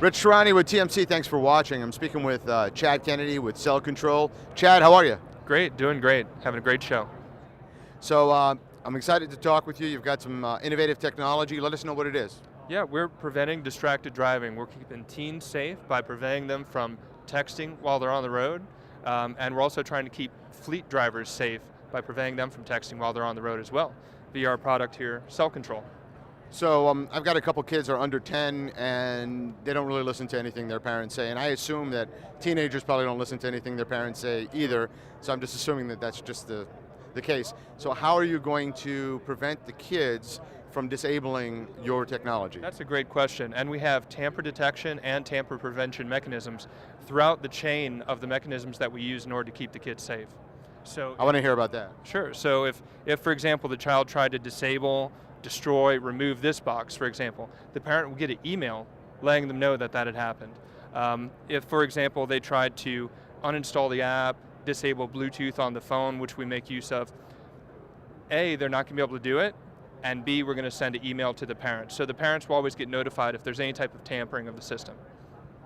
Rich Tehrani with TMC, thanks for watching. I'm speaking with Chad Kennedy with CellControl. Chad, how are you? Great, doing great. Having a great show. So I'm excited to talk with you. You've got some innovative technology. Let us know what it is. Yeah, we're preventing distracted driving. We're keeping teens safe by preventing them from texting while they're on the road. And we're also trying to keep fleet drivers safe by preventing them from texting while they're on the road as well, via our product here, CellControl. So I've got a couple kids that are under 10 and they don't really listen to anything their parents say, and I assume that teenagers probably don't listen to anything their parents say either, so I'm just assuming that that's just the case. So how are you going to prevent the kids from disabling your technology? That's a great question, and we have tamper detection and tamper prevention mechanisms throughout the chain of the mechanisms that we use in order to keep the kids safe. So I want to hear about that. Sure, so if for example the child tried to disable, destroy, remove this box, for example, the parent will get an email letting them know that that had happened. If, for example, they tried to uninstall the app, disable Bluetooth on the phone, which we make use of, A, they're not going to be able to do it, and B, we're going to send an email to the parents. So the parents will always get notified if there's any type of tampering of the system.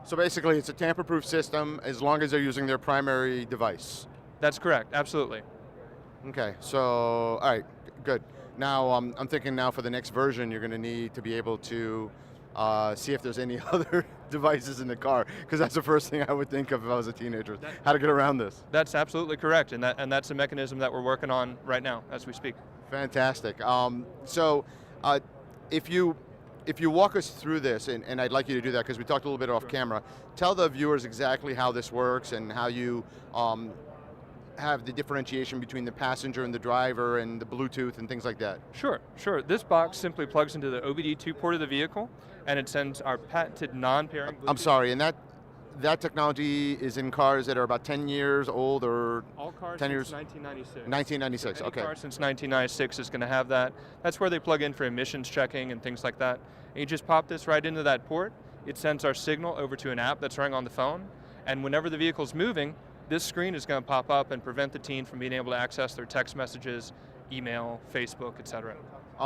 So basically it's a tamper-proof system as long as they're using their primary device. That's correct, absolutely. Okay, so, all right, good. Now, I'm thinking now for the next version, you're going to need to be able to see if there's any other devices in the car, because that's the first thing I would think of if I was a teenager, how to get around this. That's absolutely correct, and that's a mechanism that we're working on right now as we speak. Fantastic. So, if you walk us through this, and I'd like you to do that because we talked a little bit off camera, tell the viewers exactly how this works and how you have the differentiation between the passenger and the driver and the Bluetooth and things like that. Sure. This box simply plugs into the OBD2 port of the vehicle, and it sends our patented non-pairing Bluetooth. I'm sorry, and that technology is in cars that are about 10 years old or all cars 10 since years? 1996. 1996, Any okay. car since 1996 is going to have that. That's where they plug in for emissions checking and things like that. And you just pop this right into that port. It sends our signal over to an app that's running on the phone, and whenever the vehicle's moving, this screen is going to pop up and prevent the teen from being able to access their text messages, email, Facebook, etc.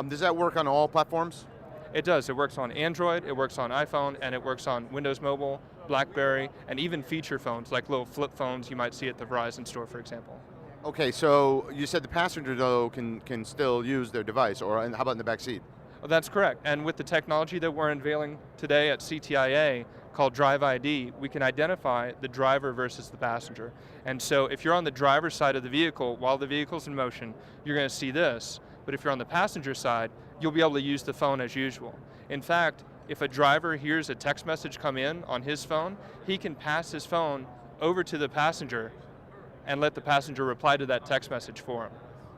Does that work on all platforms? It does. It works on Android, it works on iPhone, and it works on Windows Mobile, BlackBerry, and even feature phones, like little flip phones you might see at the Verizon store, for example. Okay, so you said the passenger, though, can still use their device, or how about in the back seat? Well, that's correct, and with the technology that we're unveiling today at CTIA, called Drive ID, we can identify the driver versus the passenger. And so if you're on the driver's side of the vehicle while the vehicle's in motion, you're going to see this. But if you're on the passenger side, you'll be able to use the phone as usual. In fact, if a driver hears a text message come in on his phone, he can pass his phone over to the passenger and let the passenger reply to that text message for him.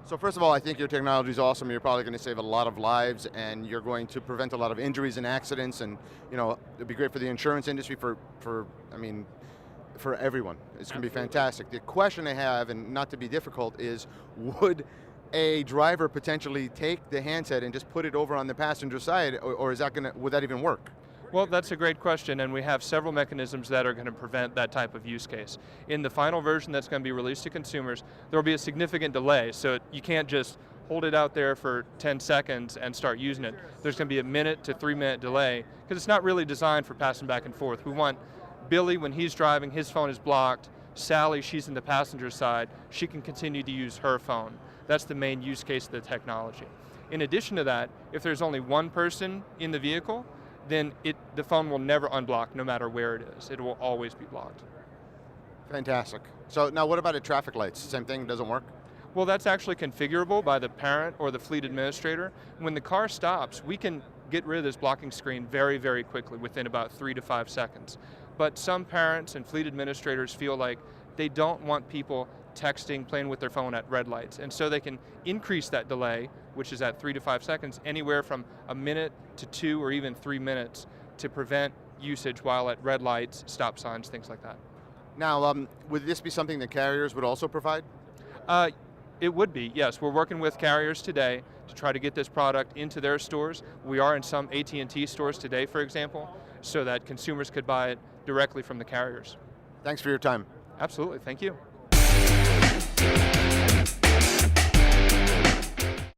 So first of all, I think your technology is awesome. You're probably going to save a lot of lives, and you're going to prevent a lot of injuries and accidents, and it'd be great for the insurance industry, for everyone. It's going to be fantastic. The question I have, and not to be difficult, is would a driver potentially take the handset and just put it over on the passenger side, or is that would that even work? Well, that's a great question, and we have several mechanisms that are going to prevent that type of use case. In the final version that's going to be released to consumers, there will be a significant delay, so you can't just hold it out there for 10 seconds and start using it. There's going to be a 1 to 3 minute delay, because it's not really designed for passing back and forth. We want Billy, when he's driving, his phone is blocked. Sally, she's in the passenger side, she can continue to use her phone. That's the main use case of the technology. In addition to that, if there's only one person in the vehicle, then the phone will never unblock no matter where it is. It will always be blocked. Fantastic. So now what about at traffic lights? Same thing, doesn't work? Well, that's actually configurable by the parent or the fleet administrator. When the car stops, we can get rid of this blocking screen very, very quickly, within about 3 to 5 seconds. But some parents and fleet administrators feel like they don't want people texting, playing with their phone at red lights. And so they can increase that delay, which is at 3 to 5 seconds, anywhere from 1 to 2 or even 3 minutes to prevent usage while at red lights, stop signs, things like that. Now, would this be something that carriers would also provide? It would be, yes. We're working with carriers today to try to get this product into their stores. We are in some AT&T stores today, for example, so that consumers could buy it directly from the carriers. Thanks for your time. Absolutely, thank you.